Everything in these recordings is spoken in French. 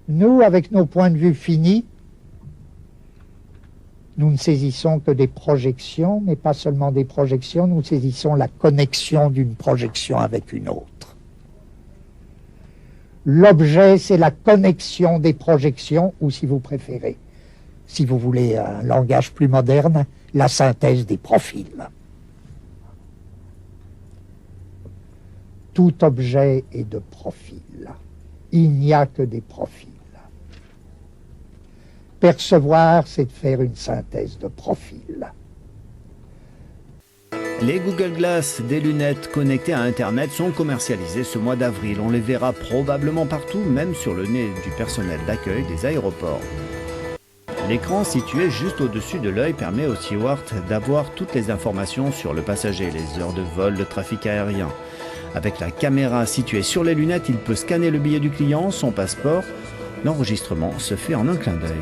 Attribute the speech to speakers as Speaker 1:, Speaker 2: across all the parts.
Speaker 1: Nous, avec nos points de vue finis, nous ne saisissons que des projections, mais pas seulement des projections, nous saisissons la connexion d'une projection avec une autre. L'objet, c'est la connexion des projections, ou si vous préférez, si vous voulez un langage plus moderne, la synthèse des profils. Tout objet est de profil. Il n'y a que des profils. Percevoir, c'est de faire une synthèse de profil.
Speaker 2: Les Google Glass, des lunettes connectées à Internet, sont commercialisées ce mois d'avril. On les verra probablement partout, même sur le nez du personnel d'accueil des aéroports. L'écran situé juste au-dessus de l'œil permet au steward d'avoir toutes les informations sur le passager, les heures de vol, le trafic aérien. Avec la caméra située sur les lunettes, il peut scanner le billet du client, son passeport. L'enregistrement se fait en un clin d'œil.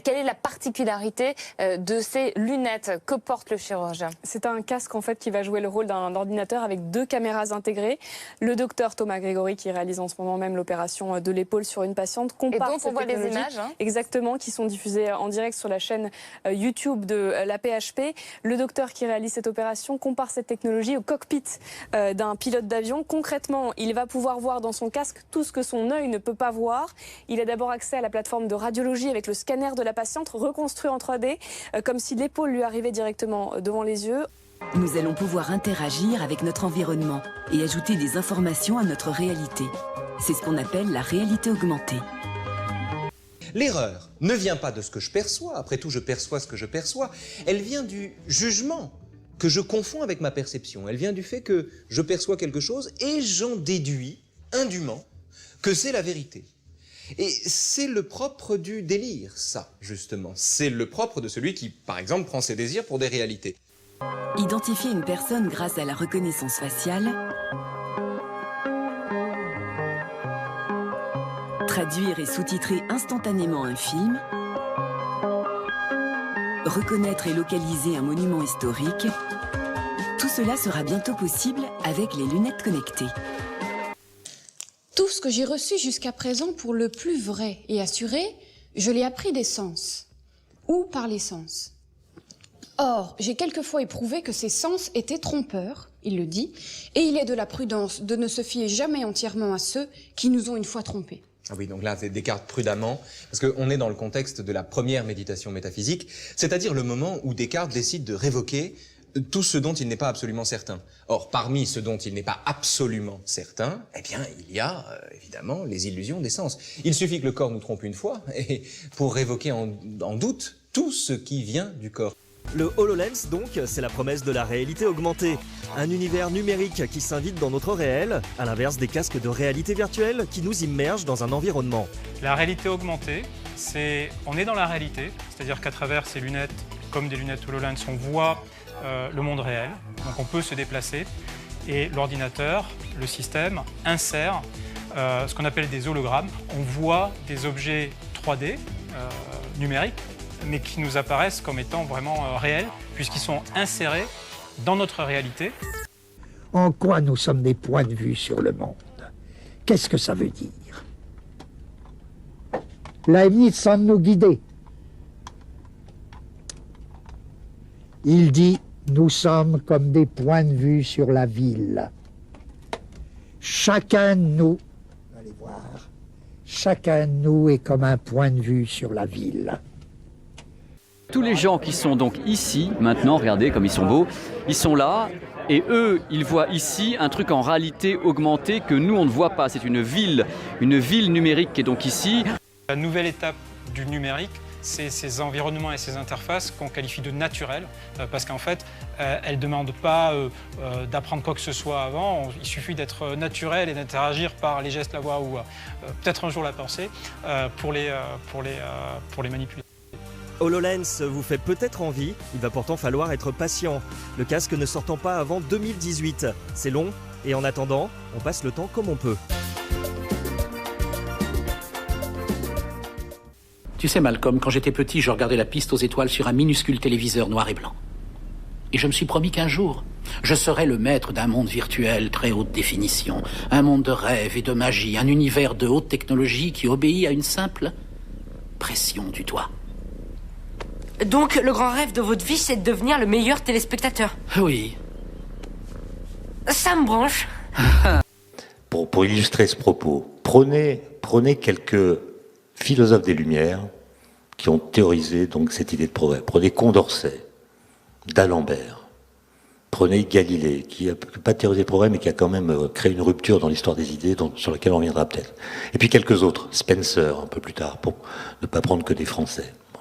Speaker 3: Quelle est la particularité de ces lunettes que porte le chirurgien?
Speaker 4: C'est un casque en fait qui va jouer le rôle d'un ordinateur avec 2 caméras intégrées. Le docteur Thomas Grégory, qui réalise en ce moment même l'opération de l'épaule sur une patiente, compare
Speaker 3: et donc on voit les images
Speaker 4: exactement qui sont diffusées en direct sur la chaîne YouTube de la PHP. Le docteur qui réalise cette opération compare cette technologie au cockpit d'un pilote d'avion. Concrètement, il va pouvoir voir dans son casque tout ce que son œil ne peut pas voir. Il a d'abord accès à la plateforme de radiologie avec le scanner de la patiente reconstruit en 3D, comme si l'épaule lui arrivait directement devant les yeux.
Speaker 5: Nous allons pouvoir interagir avec notre environnement et ajouter des informations à notre réalité. C'est ce qu'on appelle la réalité augmentée.
Speaker 6: L'erreur ne vient pas de ce que je perçois, après tout je perçois ce que je perçois, elle vient du jugement que je confonds avec ma perception. Elle vient du fait que je perçois quelque chose et j'en déduis indûment que c'est la vérité. Et c'est le propre du délire, ça, justement. C'est le propre de celui qui, par exemple, prend ses désirs pour des réalités.
Speaker 5: Identifier une personne grâce à la reconnaissance faciale, traduire et sous-titrer instantanément un film, reconnaître et localiser un monument historique, tout cela sera bientôt possible avec les lunettes connectées.
Speaker 7: Tout ce que j'ai reçu jusqu'à présent pour le plus vrai et assuré, je l'ai appris des sens, ou par les sens. Or, j'ai quelquefois éprouvé que ces sens étaient trompeurs, il le dit, et il est de la prudence de ne se fier jamais entièrement à ceux qui nous ont une fois trompés.
Speaker 6: Ah oui, donc là, c'est Descartes prudemment, parce qu'on est dans le contexte de la première méditation métaphysique, c'est-à-dire le moment où Descartes décide de révoquer tout ce dont il n'est pas absolument certain. Or, parmi ce dont il n'est pas absolument certain, eh bien, il y a, évidemment, les illusions des sens. Il suffit que le corps nous trompe une fois, et pour révoquer en doute tout ce qui vient du corps.
Speaker 8: Le HoloLens, donc, c'est la promesse de la réalité augmentée. Un univers numérique qui s'invite dans notre réel, à l'inverse des casques de réalité virtuelle qui nous immergent dans un environnement.
Speaker 9: La réalité augmentée, on est dans la réalité, c'est-à-dire qu'à travers ces lunettes, comme des lunettes HoloLens, on voit le monde réel, donc on peut se déplacer et l'ordinateur, le système, insère ce qu'on appelle des hologrammes. On voit des objets 3D numériques, mais qui nous apparaissent comme étant vraiment réels, puisqu'ils sont insérés dans notre réalité.
Speaker 1: En quoi nous sommes des points de vue sur le monde? Qu'est-ce que ça veut dire? Leibniz semble nous guider. Il dit: nous sommes comme des points de vue sur la ville. Chacun de nous, allez voir, chacun de nous est comme un point de vue sur la ville.
Speaker 10: Tous les gens qui sont donc ici, maintenant, regardez comme ils sont beaux, ils sont là, et eux, ils voient ici un truc en réalité augmentée que nous, on ne voit pas. C'est une ville numérique qui est donc ici.
Speaker 9: La nouvelle étape du numérique, c'est ces environnements et ces interfaces qu'on qualifie de naturelles, parce qu'en fait, elles ne demandent pas d'apprendre quoi que ce soit avant. Il suffit d'être naturel et d'interagir par les gestes, la voix ou peut-être un jour la pensée pour les manipuler.
Speaker 8: HoloLens vous fait peut-être envie, il va pourtant falloir être patient. Le casque ne sortant pas avant 2018. C'est long, et en attendant, on passe le temps comme on peut.
Speaker 11: Tu sais Malcolm, quand j'étais petit, je regardais la piste aux étoiles sur un minuscule téléviseur noir et blanc. Et je me suis promis qu'un jour, je serai le maître d'un monde virtuel très haute définition, un monde de rêve et de magie, un univers de haute technologie qui obéit à une simple pression du doigt.
Speaker 12: Donc, le grand rêve de votre vie, c'est de devenir le meilleur téléspectateur?
Speaker 11: Oui.
Speaker 12: Ça me branche.
Speaker 13: Pour illustrer ce propos, prenez quelques philosophes des Lumières qui ont théorisé donc cette idée de progrès. Prenez Condorcet, d'Alembert, prenez Galilée, qui n'a pas théorisé le progrès, mais qui a quand même créé une rupture dans l'histoire des idées, sur laquelle on reviendra peut-être. Et puis quelques autres, Spencer, un peu plus tard, pour ne pas prendre que des Français. Bon.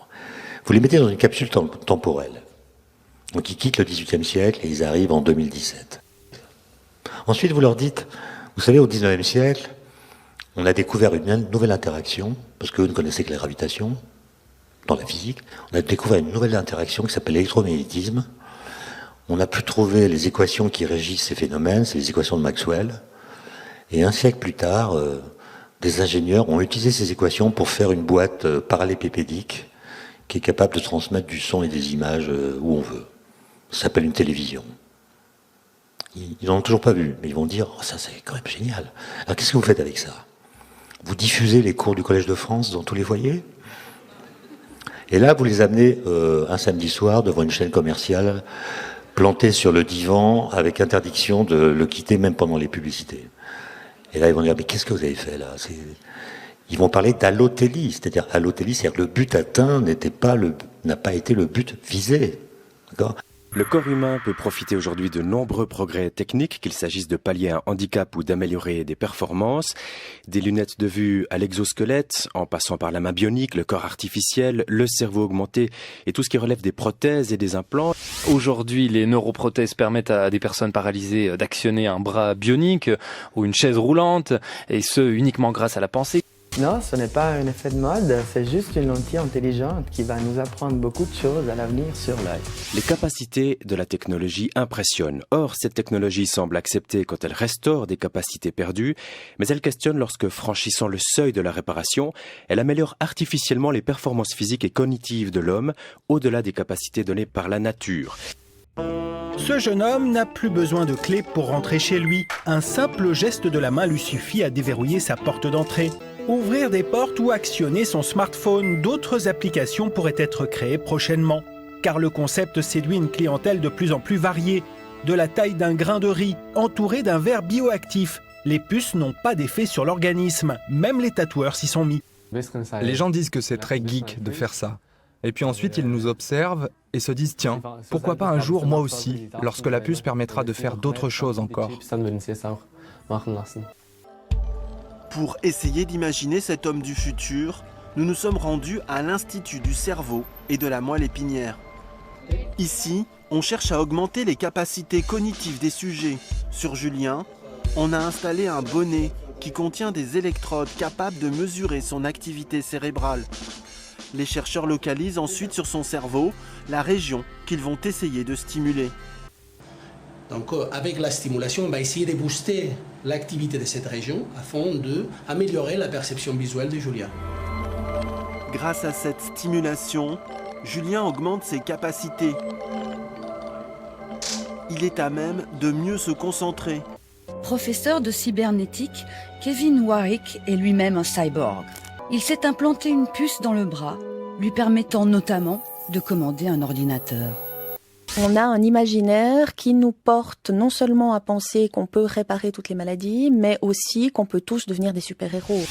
Speaker 13: Vous les mettez dans une capsule temporelle. Donc ils quittent le XVIIIe siècle et ils arrivent en 2017. Ensuite, vous leur dites, vous savez, au XIXe siècle, on a découvert une nouvelle interaction, parce qu'eux ne connaissaient que la gravitation, dans la physique. On a découvert une nouvelle interaction qui s'appelle l'électromagnétisme. On a pu trouver les équations qui régissent ces phénomènes, c'est les équations de Maxwell. Et un siècle plus tard, des ingénieurs ont utilisé ces équations pour faire une boîte parallélépipédique qui est capable de transmettre du son et des images où on veut. Ça s'appelle une télévision. Ils n'en ont toujours pas vu, mais ils vont dire « Oh, ça c'est quand même génial ». Alors qu'est-ce que vous faites avec ça? Vous diffusez les cours du Collège de France dans tous les foyers? Et là, vous les amenez un samedi soir devant une chaîne commerciale, planté sur le divan, avec interdiction de le quitter même pendant les publicités. Et là, ils vont dire « Mais qu'est-ce que vous avez fait là ?» Ils vont parler d'allothélie, c'est-à-dire allothélie, c'est-à-dire que le but atteint n'a pas été le but visé. D'accord ?
Speaker 14: Le corps humain peut profiter aujourd'hui de nombreux progrès techniques, qu'il s'agisse de pallier un handicap ou d'améliorer des performances. Des lunettes de vue à l'exosquelette, en passant par la main bionique, le corps artificiel, le cerveau augmenté et tout ce qui relève des prothèses et des implants.
Speaker 15: Aujourd'hui, les neuroprothèses permettent à des personnes paralysées d'actionner un bras bionique ou une chaise roulante, et ce uniquement grâce à la pensée.
Speaker 16: Non, ce n'est pas un effet de mode, c'est juste une lentille intelligente qui va nous apprendre beaucoup de choses à l'avenir sur l'œil.
Speaker 14: Les capacités de la technologie impressionnent. Or, cette technologie semble accepter quand elle restaure des capacités perdues, mais elle questionne lorsque, franchissant le seuil de la réparation, elle améliore artificiellement les performances physiques et cognitives de l'homme, au-delà des capacités données par la nature.
Speaker 17: Ce jeune homme n'a plus besoin de clé pour rentrer chez lui. Un simple geste de la main lui suffit à déverrouiller sa porte d'entrée. Ouvrir des portes ou actionner son smartphone, d'autres applications pourraient être créées prochainement. Car le concept séduit une clientèle de plus en plus variée. De la taille d'un grain de riz, entouré d'un verre bioactif. Les puces n'ont pas d'effet sur l'organisme, même les tatoueurs s'y sont mis.
Speaker 18: Les gens disent que c'est très geek de faire ça. Et puis ensuite, ils nous observent et se disent « Tiens, pourquoi pas un jour moi aussi, lorsque la puce permettra de faire d'autres choses encore ?»
Speaker 19: Pour essayer d'imaginer cet homme du futur, nous nous sommes rendus à l'Institut du cerveau et de la moelle épinière. Ici, on cherche à augmenter les capacités cognitives des sujets. Sur Julien, on a installé un bonnet qui contient des électrodes capables de mesurer son activité cérébrale. Les chercheurs localisent ensuite sur son cerveau la région qu'ils vont essayer de stimuler.
Speaker 20: Donc avec la stimulation, on va essayer de booster l'activité de cette région afin d'améliorer la perception visuelle de Julien.
Speaker 19: Grâce à cette stimulation, Julien augmente ses capacités. Il est à même de mieux se concentrer.
Speaker 21: Professeur de cybernétique, Kevin Warwick est lui-même un cyborg. Il s'est implanté une puce dans le bras, lui permettant notamment de commander un ordinateur.
Speaker 22: On a un imaginaire qui nous porte non seulement à penser qu'on peut réparer toutes les maladies, mais aussi qu'on peut tous devenir des super-héros.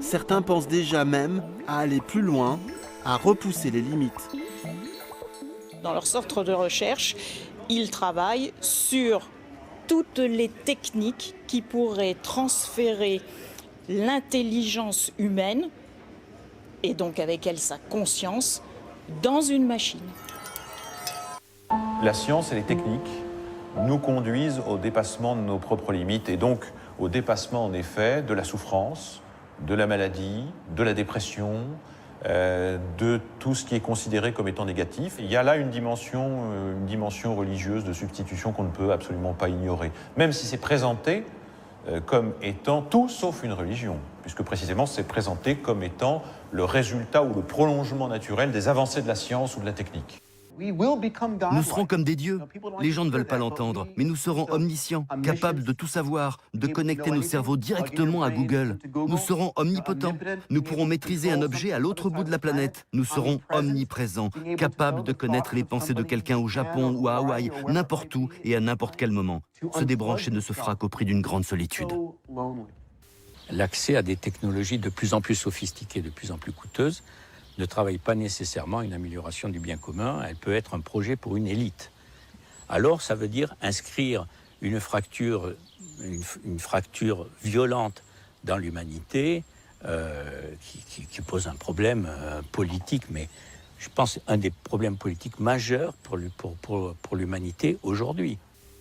Speaker 19: Certains pensent déjà même à aller plus loin, à repousser les limites.
Speaker 23: Dans leur centre de recherche, ils travaillent sur toutes les techniques qui pourraient transférer l'intelligence humaine, et donc avec elle sa conscience, dans une machine.
Speaker 24: La science et les techniques nous conduisent au dépassement de nos propres limites et donc au dépassement en effet de la souffrance, de la maladie, de la dépression, de tout ce qui est considéré comme étant négatif. Il y a là une dimension religieuse de substitution qu'on ne peut absolument pas ignorer, même si c'est présenté comme étant tout sauf une religion, puisque précisément c'est présenté comme étant le résultat ou le prolongement naturel des avancées de la science ou de la technique.
Speaker 2: Nous serons comme des dieux. Les gens ne veulent pas l'entendre, mais nous serons omniscients, capables de tout savoir, de connecter nos cerveaux directement à Google. Nous serons omnipotents. Nous pourrons maîtriser un objet à l'autre bout de la planète. Nous serons omniprésents, capables de connaître les pensées de quelqu'un au Japon ou à Hawaï, n'importe où et à n'importe quel moment. Se débrancher ne se fera qu'au prix d'une grande solitude.
Speaker 3: L'accès à des technologies de plus en plus sophistiquées, de plus en plus coûteuses, ne travaille pas nécessairement une amélioration du bien commun, elle peut être un projet pour une élite. Alors ça veut dire inscrire une fracture violente dans l'humanité qui pose un problème politique, mais je pense un des problèmes politiques majeurs pour l'humanité aujourd'hui.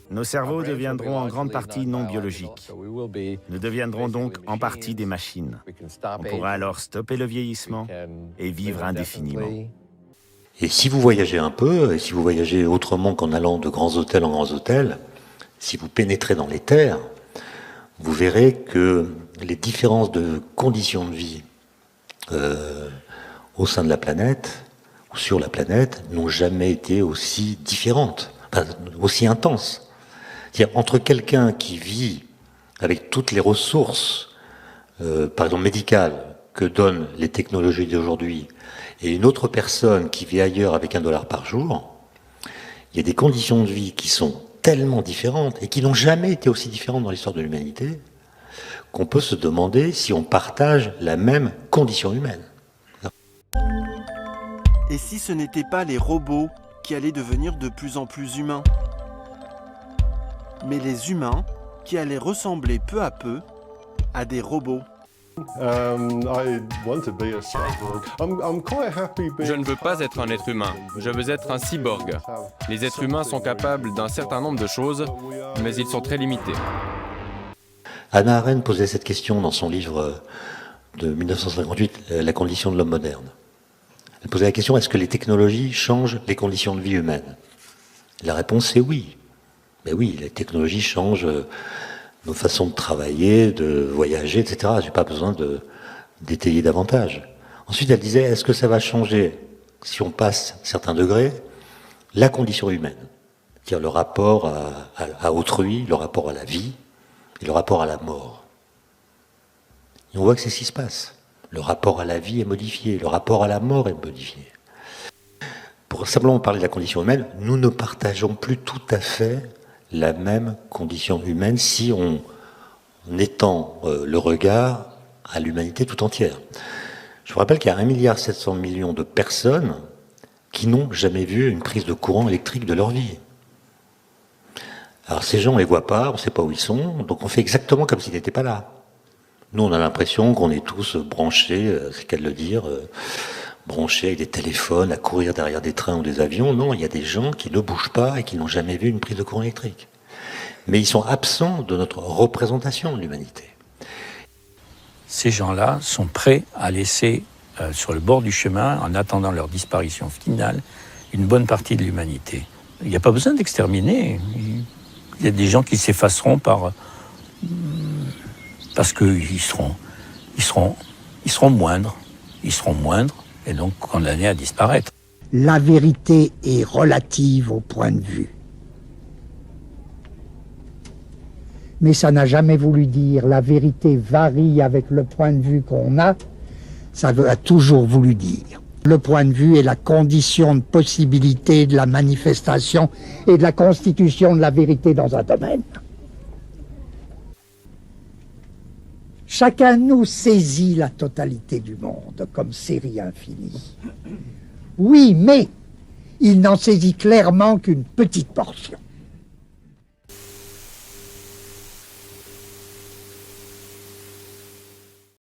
Speaker 4: Nos cerveaux deviendront en grande partie non biologiques. Nous deviendrons donc en partie des machines. On pourra alors stopper le vieillissement et vivre indéfiniment.
Speaker 13: Et si vous voyagez un peu, et si vous voyagez autrement qu'en allant de grands hôtels en grands hôtels, si vous pénétrez dans les terres, vous verrez que les différences de conditions de vie au sein de la planète, ou sur la planète, n'ont jamais été aussi différentes, aussi intenses. C'est-à-dire, entre quelqu'un qui vit avec toutes les ressources, par exemple médicales, que donnent les technologies d'aujourd'hui, et une autre personne qui vit ailleurs avec $1 par jour, il y a des conditions de vie qui sont tellement différentes, et qui n'ont jamais été aussi différentes dans l'histoire de l'humanité, qu'on peut se demander si on partage la même condition humaine.
Speaker 19: Et si ce n'étaient pas les robots qui allaient devenir de plus en plus humains, mais les humains qui allaient ressembler peu à peu à des robots.
Speaker 5: Je ne veux pas être un être humain, je veux être un cyborg. Les êtres humains sont capables d'un certain nombre de choses, mais ils sont très limités.
Speaker 13: Hannah Arendt posait cette question dans son livre de 1958, La condition de l'homme moderne. Elle posait la question, est-ce que les technologies changent les conditions de vie humaines? La réponse est oui. Mais oui, les technologies changent nos façons de travailler, de voyager, etc. Je n'ai pas besoin d'étayer davantage. Ensuite, elle disait, est-ce que ça va changer, si on passe certains degrés, la condition humaine? C'est-à-dire le rapport à autrui, le rapport à la vie et le rapport à la mort. Et on voit que c'est ce qui se passe. Le rapport à la vie est modifié, le rapport à la mort est modifié. Pour simplement parler de la condition humaine, nous ne partageons plus tout à fait la même condition humaine si on étend le regard à l'humanité tout entière. Je vous rappelle qu'il y a 1,7 milliard de personnes qui n'ont jamais vu une prise de courant électrique de leur vie. Alors ces gens, on ne les voit pas, on ne sait pas où ils sont, donc on fait exactement comme s'ils n'étaient pas là. Nous, on a l'impression qu'on est tous branchés, c'est qu'à le dire, branchés avec des téléphones, à courir derrière des trains ou des avions. Non, il y a des gens qui ne bougent pas et qui n'ont jamais vu une prise de courant électrique. Mais ils sont absents de notre représentation de l'humanité.
Speaker 3: Ces gens-là sont prêts à laisser sur le bord du chemin, en attendant leur disparition finale, une bonne partie de l'humanité. Il n'y a pas besoin d'exterminer. Il y a des gens qui s'effaceront parce qu'ils seront moindres. Ils seront moindres et donc condamnés à disparaître.
Speaker 1: La vérité est relative au point de vue. Mais ça n'a jamais voulu dire la vérité varie avec le point de vue qu'on a. Ça a toujours voulu dire. Le point de vue est la condition de possibilité de la manifestation et de la constitution de la vérité dans un domaine. Chacun de nous saisit la totalité du monde comme série infinie. Oui, mais il n'en saisit clairement qu'une petite portion.